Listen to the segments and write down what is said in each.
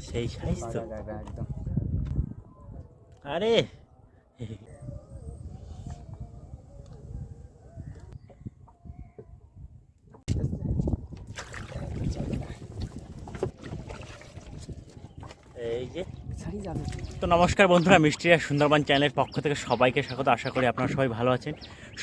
সেই সাইজ তো একদম। আরে এই যে তো নমস্কার বন্ধুরা, মিষ্টিরা সুন্দরবন চ্যানেলের পক্ষ থেকে সবাইকে স্বাগত। আশা করি আপনারা সবাই ভালো আছেন।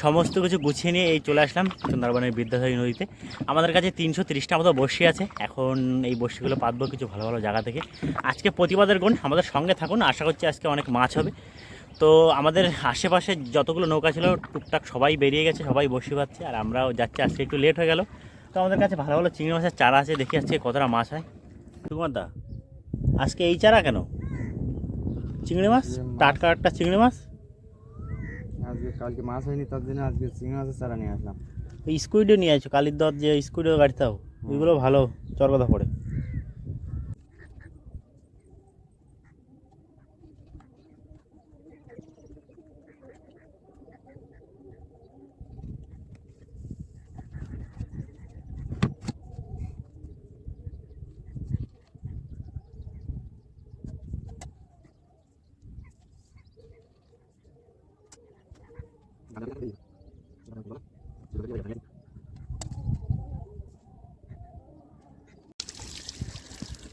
সমস্ত কিছু গুছিয়ে নিয়ে এই চলে আসলাম সুন্দরবনের বিদ্যাধরী নদীতে। আমাদের কাছে 330টা মতো বড়শি আছে। এখন এই বড়শিগুলো পাতবো কিছু ভালো ভালো জায়গা থেকে। আজকে প্রতিবাদের গুণ, আমাদের সঙ্গে থাকুন, আশা করছি আজকে অনেক মাছ হবে। তো আমাদের আশেপাশে যতগুলো নৌকা ছিল টুকটাক সবাই বেরিয়ে গেছে, সবাই বড়শি পাচ্ছে, আর আমরাও যাচ্ছি। আজকে একটু লেট হয়ে গেল। তো আমাদের কাছে ভালো ভালো চিংড়ি মাছের চারা আছে, দেখি আজকে কতটা মাছ হয়। সুকুমার দা, আজকে এই চারা কেন? চিংড়ি মাছ, টাটকা টাটকা চিংড়ি মাছ। আজকে কালকে মাছ হয়নি, তার জন্য আজকে চিংড়ি মাছের চারা নিয়ে আসলাম। স্কুইডও নিয়ে আসছো, কালির দর যে স্কুইডও গাড়িতেও, ওইগুলো ভালো চরকদা পড়ে।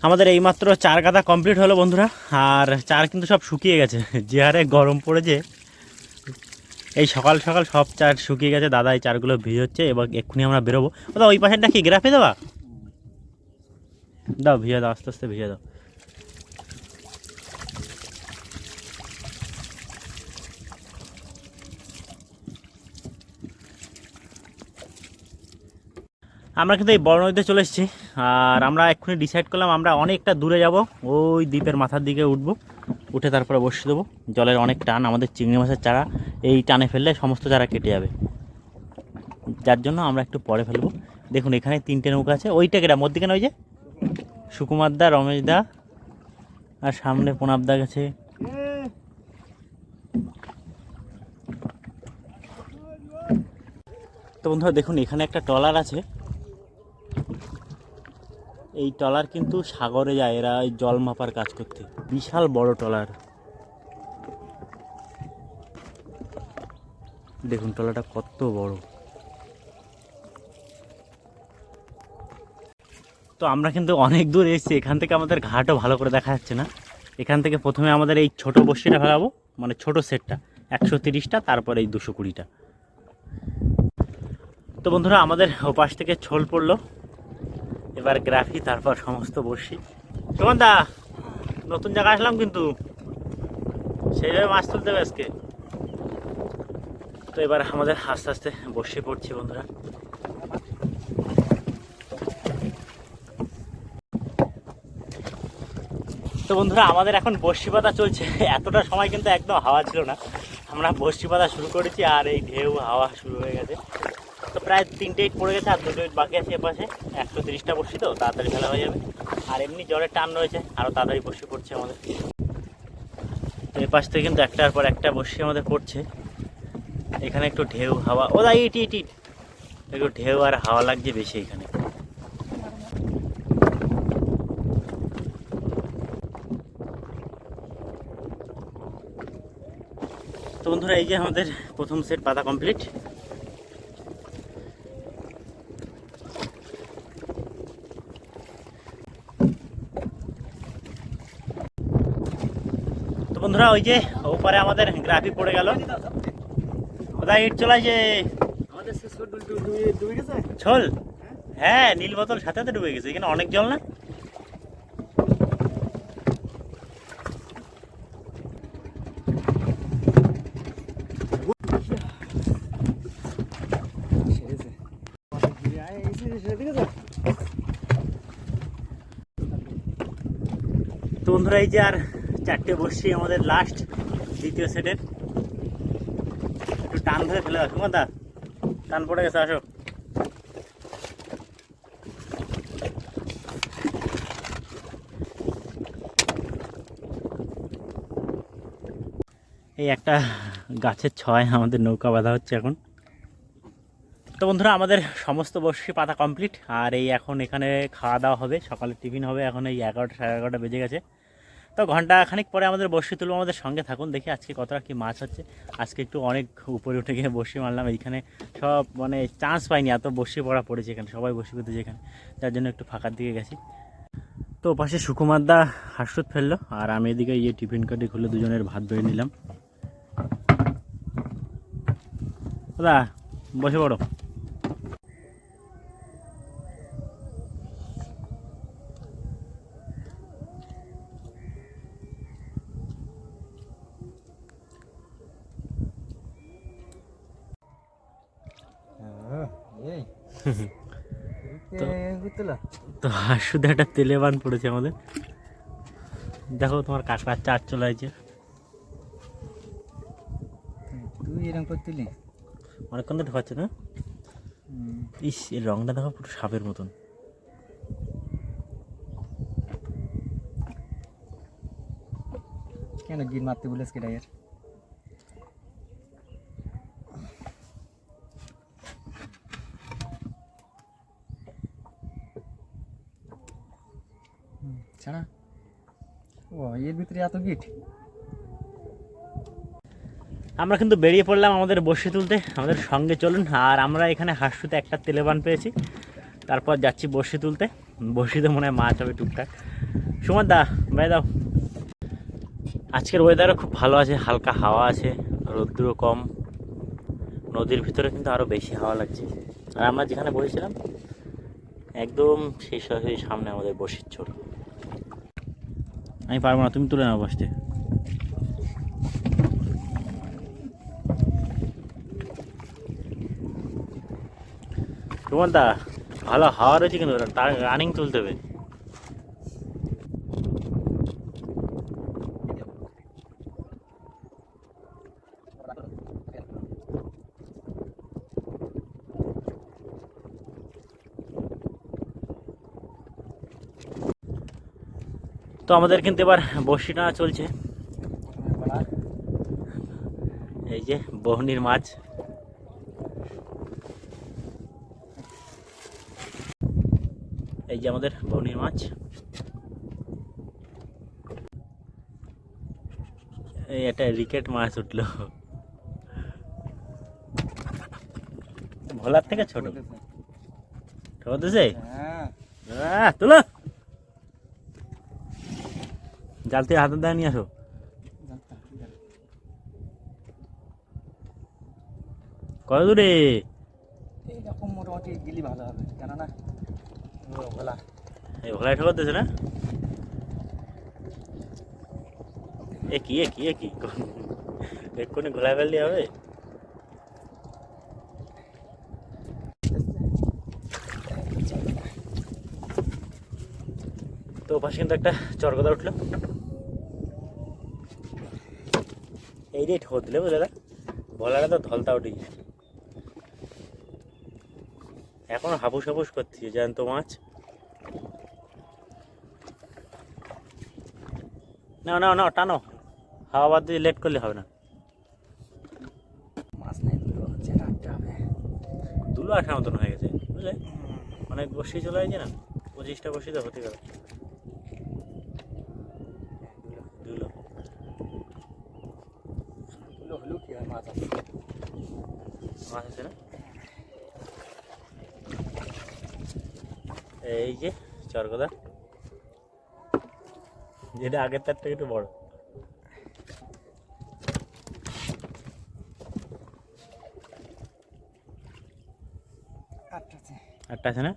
আমাদের এইমাত্র চার গাদা কমপ্লিট হলো বন্ধুরা, আর চার কিন্তু সব শুকিয়ে গেছে। যে হারে গরম পড়েছে, এই সকাল সকাল সব চার শুকিয়ে গেছে। দাদা এই চারগুলো ভিজোচ্ছে, এবার এক্ষুনি আমরা বেরোবো। দাদা ওই পাশেরটা কি গ্রাফে দেওয়া? দাও ভিজে দাও, আস্তে আস্তে ভিজে দাও। আমরা কিন্তু এই বড় নদীতে চলে এসেছি, আর আমরা এক্ষুনি ডিসাইড করলাম আমরা অনেকটা দূরে যাব, ওই দ্বীপের মাথার দিকে উঠবো, উঠে তারপরে বসিয়ে দেবো। জলের অনেক টান, আমাদের চিংড়ি মাছের চারা এই টানে ফেললে সমস্ত চারা কেটে যাবে, যার জন্য আমরা একটু পরে ফেলবো। দেখুন এখানে 3টে নৌকা আছে। ওইটা কেটা মধ্যিখানে ওই যে সুকুমার দা, রমেশ দা, আর সামনে প্রণাব দা গেছে। তো বন্ধুরা দেখুন এখানে একটা ট্রলার আছে। এই ট্রলার কিন্তু সাগরে যায়, এরা এই জল মাপার কাজ করতে। বিশাল বড় ট্রলার, দেখুন ট্রলারটা কত বড়। তো আমরা কিন্তু অনেক দূর এসেছি, এখান থেকে আমাদের ঘাটও ভালো করে দেখা যাচ্ছে না। এখান থেকে প্রথমে আমাদের এই ছোট বড়শিটা ফেলাবো, মানে ছোট সেটটা 130টা, তারপর এই 220টা। তো বন্ধুরা আমাদের ওপাশ থেকে ছোল পড়লো, এবার গ্রাফি, তারপর সমস্ত বড়শি। সুমন দা, নতুন জায়গা আসলাম কিন্তু সেইভাবে মাছ তুলতে হবে আজকে। তো এবার আমাদের আস্তে আস্তে বসে পড়ছি বন্ধুরা। তো বন্ধুরা আমাদের এখন বড়শি পাতা চলছে। এতটা সময় কিন্তু একদম হাওয়া ছিল না, আমরা বড়শি পাতা শুরু করেছি, আর এই ঢেউ হাওয়া শুরু হয়ে গেছে। তো প্রায় 3টে ইট পড়ে গেছে, আর 2টো ইট বাকি আছে এপাশে। 130টা বড়শি, তো তাড়াতাড়ি ফেলা হয়ে যাবে। আর এমনি জলের টান রয়েছে, আরও তাড়াতাড়ি বড়শি পড়ছে আমাদের। তো এপাশ থেকে কিন্তু একটার পর একটা বড়শি আমাদের পড়ছে। এখানে একটু ঢেউ হাওয়া, ও দা ইট ইট ইট, একটু ঢেউ আর হাওয়া লাগছে বেশি এখানে। তো বন্ধুরা এই যে আমাদের প্রথম সেট পাতা কমপ্লিট। তো বন্ধুরা ওই যে ওপারে আমাদের গ্রাফি পড়ে গেল, কোথায় ইট চলাইছে ছোল। হ্যাঁ নীল বোতল সাথে সাথে ডুবে গেছে, এখানে অনেক জল না। তো বন্ধুরা এই যে আর 4টে বড়শি আমাদের লাস্ট, দ্বিতীয় সেটের। একটু টান ধরে ফেলে দাও সুমন দা, টান পড়ে গেছে, আসো। এই একটা গাছের ছয় আমাদের নৌকা বাঁধা হচ্ছে এখন। তো বন্ধুরা আমাদের সমস্ত বড়শি পাতা কমপ্লিট, আর এই এখন এখানে খাওয়া দাওয়া হবে, সকালে টিফিন হবে। এখন এই 11টা সাড়ে 11টা বেজে গেছে। তো ঘন্টা খানিক পরে আমাদের বড়শি তুলবো, আমাদের সঙ্গে থাকুন, দেখি আজকে কতটা কি মাছ হচ্ছে। আজকে একটু অনেক উপরে উঠে গিয়ে বড়শি মারলাম। এইখানে সব মানে চান্স পাইনি, এত বড়শি পড়া পড়েছে এখানে, সবাই বড়শি করতেছে এখানে, যার জন্য একটু ফাঁকার দিকে গেছি। তো পাশে সুকুমারদা হাঁসুত ফেললো, আর আমি এদিকে ইয়ে টিফিন কাটি খুলে দুজনের ভাত বেড়ে নিলাম। দাদা বসে পড়ো। তো হাঁসুতে একটা তেলে বান পড়েছে আমাদের, দেখো তোমার কাঁকড়ার চার চলে আছে। তুই এরকম করতিলি অনেকক্ষণ তো ঢোকাচ্ছে না। ইস, এর রংটা দেখো পুরো সাপের মতন। কেন গির মারতে বলেছ কেটা এর? ছাড়া ও এর ভিতরে এত গিট। আমরা কিন্তু বেরিয়ে পড়লাম আমাদের বড়শি তুলতে, আমাদের সঙ্গে চলুন। আর আমরা এখানে হাঁসুতে একটা তেলেবান পেয়েছি, তারপর যাচ্ছি বড়শি তুলতে। বড়শিতে মনে হয় মাছ হবে টুকটাক। সুমন দা ভাই দাও। আজকের ওয়েদারও খুব ভালো আছে, হালকা হাওয়া আছে, রোদ্দুরও কম, নদীর ভিতরে কিন্তু আরও বেশি হাওয়া লাগছে। আর আমরা যেখানে বসেছিলাম একদম সেই সামনে আমাদের বড়শির চোর। আমি পারবো না, তুমি তুলে নাও বসতে। সুমন দা ভালো হাওয়া রয়েছে, কিন্তু তার রানিং তুলতে হবে। তো আমাদের কিন্তু এবার বড়শি টানা চলছে। এই যে বহনির মাছ, এই যে আমাদের বহনির মাছ। এই একটা রিকেট মাছ উঠলো, ভোলার থেকে ছোট ঠোঁটেছে। তুলো জাল থেকে হাতের দায় নিয়ে আসো। কত দূরে? এইরকম মোটামুটি গেলি ভালো হবে, কেননা ভোলা এই ভোলায় ঠোকর দিয়েছে না? এ কি এক্ষুনি ঘোলায় ফেললে হবে? তো পাশে কিন্তু একটা চরগদা উঠলো, এই যে ঠোঁট দিলে বুঝলে দাদা, ভোলাটা তো ধলতা উঠে গিয়ে এখন হাপুস হাপুস করছি জ্যান্ত মাছ। নাও নাও নাও টানো, হাওয়া বাদ দিয়ে লেট করলে হবে না। মাছ নেই, টানতে হবে। দুলো আসার মতন হয়ে গেছে বুঝলে, অনেক বসি চলে আসছে না, 25টা বসি তো হতে গেল। দুলো হলো কি হয়, মাছ আছে, মাছ আছে না? এই যে চরগদা, যেটা আগের তার থেকে একটু বড়। আটটা আছে না?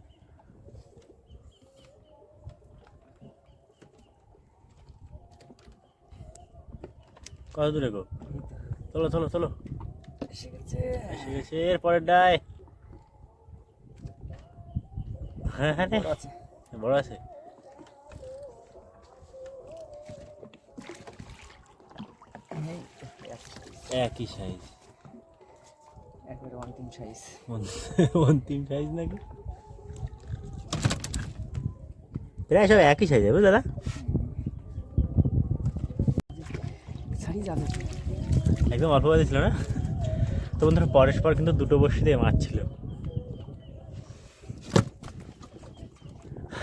কত দূরে গো? চলো চলো চলো, এসে গেছে এর পরের ডাই। হ্যাঁ হ্যাঁ বড় আছে। একই সাইজ, একবারে অন্তিম সাইজ। অন্তিম সাইজ নাকি? প্রায় সব একই সাইজ বুঝলে দাদা। ছাড়ি যাবে একদম অল্প বাজে ছিল না? তো বন্ধুরা পরস্পর কিন্তু দুটো বড়শি দিয়ে মাছ ছিল।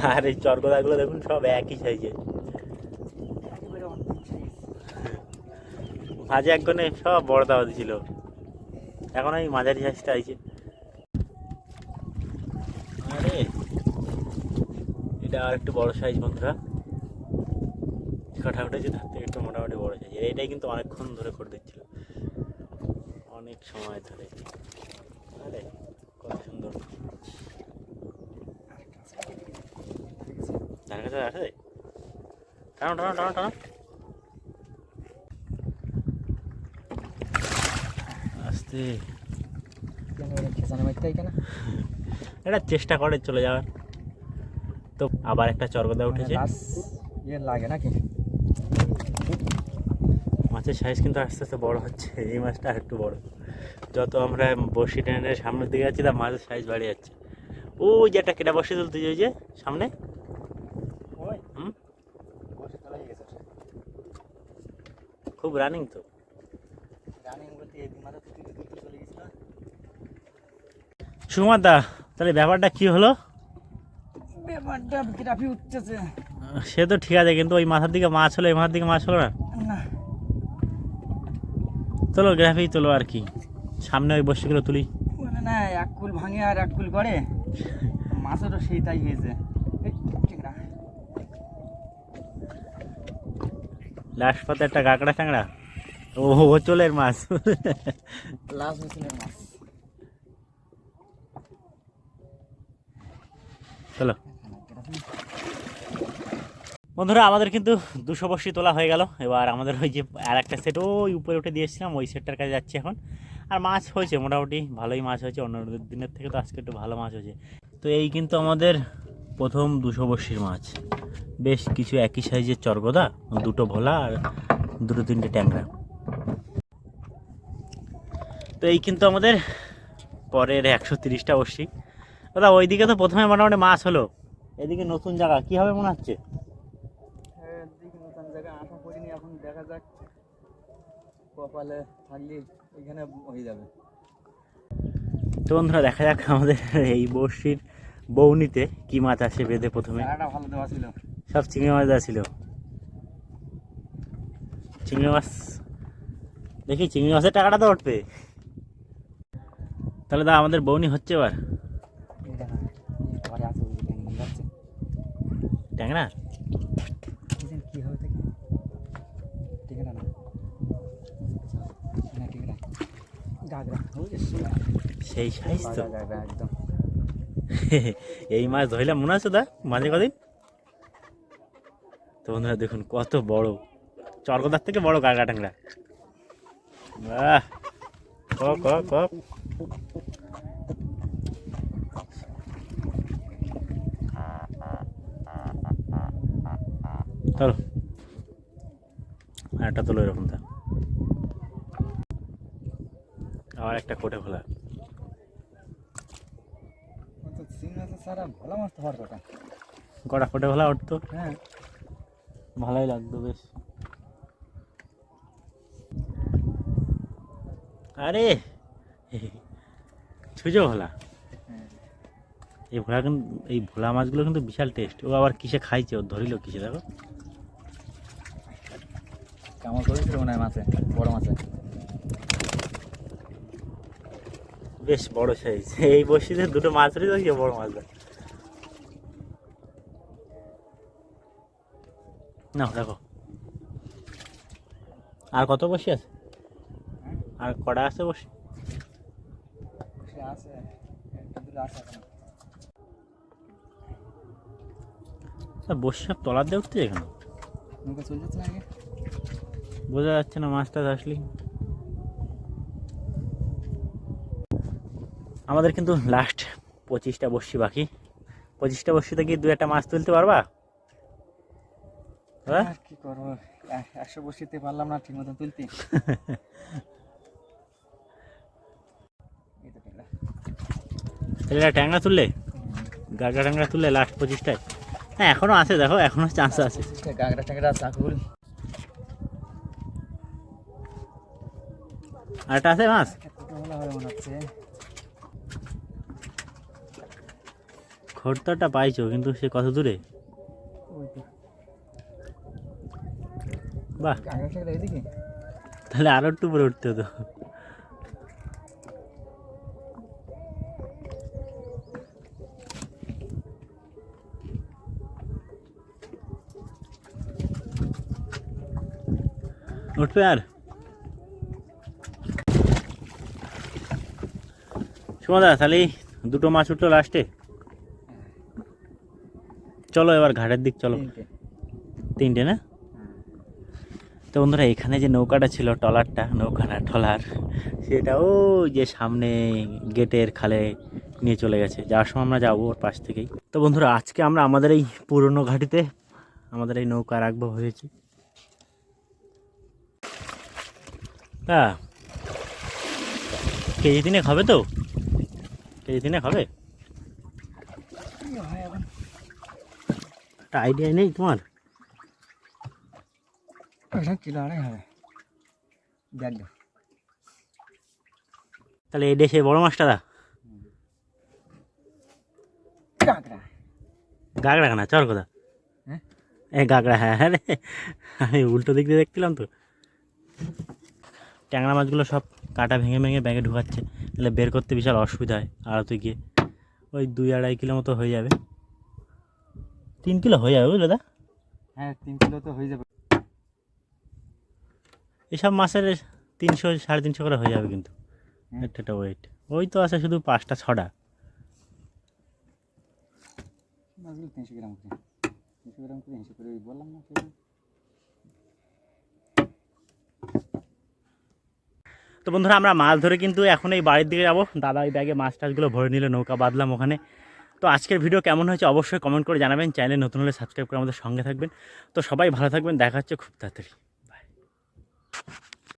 আর এই চরগদাগুলো দেখুন সব একই সাইজের, মাঝে একজনে সব বড় দাওয়া দিছিল, এখন এই মাঝারি সাইজটা আইছে। আরে এটা আর একটু বড় সাইজ বন্ধুরা, কাটা উঠেছে তার থেকে একটু মোটামুটি বড় সাইজ। এটাই কিন্তু অনেকক্ষণ ধরে করে দিচ্ছিল, অনেক সময় ধরে। আরে কত সুন্দর, ধান কাছে আছে, টানো টানো টানো টানো, আস্তে। এটা চেষ্টা করে চলে যাওয়ার, তো আবার একটা চরগদা উঠেছে। লাগে নাকি মাছের সাইজ কিন্তু আস্তে আস্তে বড় হচ্ছে, এই মাছটা আর একটু বড়। যত আমরা বড়শি টেনে সামনের দিকে যাচ্ছি তা মাছের সাইজ বাড়িয়ে যাচ্ছে। ওই যে একটা কেটা বসে তুলতে ওই যে সামনে, খুব রানিং তো। সুকুমার দা, তাহলে ব্যাপারটা কি হলো? ব্যাপারটা গ্রাফি উঠতেছে। সে তো ঠিক আছে, কিন্তু ওই মাথার দিকে মাছ হলো, এই মাথার দিকে মাছ হলো না। চলো গ্রাফি তোলো আর কি, সামনে ওই বসিগুলো তুলি। মানে না, এক কুল ভাঙে আর এক কুল করে, মাছেরও সেই তাই হয়েছে। লাস্ট পাতে একটা কাঁকড়া টাংড়া, ও চলের মাছ, লাস্ট মিশনের মাছ। চলো বন্ধুরা, আমাদের কিন্তু 200 বড়শি তোলা হয়ে গেল। এবার আমাদের ওই যে আর একটা সেট ওই উপরে উঠে দিয়েছিলাম, ওই সেটটার কাছে যাচ্ছে এখন। আর মাছ হয়েছে মোটামুটি ভালোই মাছ হয়েছে, অন্য দিনের থেকে তো আজকে একটু ভালো মাছ হয়েছে। তো এই কিন্তু আমাদের প্রথম 200 বড়শির মাছ, বেশ কিছু একই সাইজের চরগদা, দুটো ভোলা আর দুটো তিনটে ট্যাংরা। তো এই কিন্তু আমাদের পরের 130টা বড়শি। দাদা ওইদিকে তো প্রথমে মোটামুটি মাছ হলো, এদিকে নতুন জায়গা কী হবে মনে হচ্ছে? নতুন জায়গা আশা করিনি, এখন দেখা যাক, কপালে থাকলে এখানে হয়ে যাবে। তো বন্ধুরা দেখা যাক আমাদের এই বড়শির বৌনিতে কি মাছ আসে বেঁধে। প্রথমে ভালো দেওয়া ছিল, সব চিংড়ি মাছ দেওয়া ছিল। চিংড়ি মাছ দেখি, চিংড়ি মাছের টাকাটা তো উঠবে। তাহলে দা আমাদের বৌনি হচ্ছে এবার ট্যাংরা। কি হবে ঠিক না, সেই সাইজ তো একদম। এই মাছ ধরলাম মনে আছে দা মাঝে কদিন। তো বন্ধুরা দেখুন কত বড়, চরগদার থেকে বড় কাঁকড়া ট্যাংরা। বাহ, কক কক কক। চলো আর একটা তোলো এরকম তা, আবার একটা কোটে খোলা। সারা ভালো মাছ তো হওয়ার কথা, কটা কোটে খোলা উঠতো, হ্যাঁ ভালোই লাগতো বেশ। আরে ছুঁচো ভোলা, এই ভোলা কিন্তু, এই ভোলা মাছগুলো কিন্তু বিশাল টেস্ট। ও আবার কিসে খাইছে, ও ধরিল কিসে দেখো, কেমন করেছিল মনে হয় মাছে, বড় মাছে বেশ বড় সাইজ। এই বসিতে দুটো মাছ ধরে বড় মাছ না দেখো। আর কত বসি আছে, আর কটা আছে বসি? বসি সব তলার দিয়ে উঠতে কেন, বোঝা যাচ্ছে না মাছটা আসলি। আমাদের কিন্তু লাস্ট 25টা বড়শি বাকি। 25টা বড়শিতে কি 2-1টা মাছ তুলতে পারবা? হ্যাঁ কি করবো, 100 বসিতে পারলাম না ঠিক মতো তুলতে। তাহলে ট্যাংরা তুললে, গাগরা ট্যাংরা তুললে লাস্ট 25টায়। হ্যাঁ এখনো আছে, দেখো এখনো চান্স আছে। গাগরা ট্যাংরা চাকুল আরেকটা আছে মাছ, খড়তাটা পাইছো, কিন্তু সে কত দূরে? ওই তো বাহ, আকাশের এইদিকে। তাহলে আরো একটু উপরে উঠতে হতো। উঠবে আর সুমদা, তাহলে এই দুটো মাছ উঠলো লাস্টে। চলো এবার ঘাটের দিক চলো। তিনটে। তিনটে না? তো বন্ধুরা, এখানে যে নৌকাটা ছিল, ট্রলারটা, নৌকা না ট্রলার, সেটা ওই যে সামনে গেটের খালে নিয়ে চলে গেছে। যাওয়ার সময় আমরা যাবো ওর পাশ থেকেই। তো বন্ধুরা, আজকে আমরা আমাদের এই পুরনো ঘাটিতে আমাদের এই নৌকা রাখবো হয়েছি। হ্যাঁ, কেজি তিনেক হবে তো? কেজি তিনেক হবে? কি হয় এখন? একটা আইডিয়া নেই তোমার? ওইটা কিলো আড়াই হবে। দেখ দাও। তাহলে এই দেশে বড় মাছটা দা। কাঁকড়া। গাগড়া না, চর কথা। হ্যাঁ? এ গাগড়া, হ্যাঁ হ্যাঁ রে, আমি উল্টো দিক দিয়ে দেখছিলাম তো। ট্যাংরা মাছগুলো সব কাটা ভেঙে ভেঙে ব্যাগে ঢুকাচ্ছে, তাহলে বের করতে বিশাল অসুবিধা হয়। আড়াতে গিয়ে ওই 2-2.5 কিলো মতো হয়ে যাবে। 3 কিলো হয়ে যাবে, বুঝলে দা? হ্যাঁ 3 কিলো তো হয়ে যাবে। এসব মাছের 300-350 করে হয়ে যাবে কিন্তু একটা ওয়েট। ওই তো আছে শুধু 5-6টা। মাছগুলো 300 গ্রাম করে। 300 গ্রাম করে হিসেব করে বললাম না সেটা। তো বন্ধুরা, আমরা মাছ ধরে কিন্তু এখন এই বাড়ির দিকে যাবো। দাদা এই ব্যাগে মাছ টাছগুলো ভরে নিলে, নৌকা বাঁধলাম ওখানে। তো আজকের ভিডিও কেমন হয়েছে অবশ্যই কমেন্ট করে জানাবেন। চ্যানেলে নতুন হলে সাবস্ক্রাইব করে আমাদের সঙ্গে থাকবেন। তো সবাই ভালো থাকবেন, দেখা হচ্ছে খুব তাড়াতাড়ি।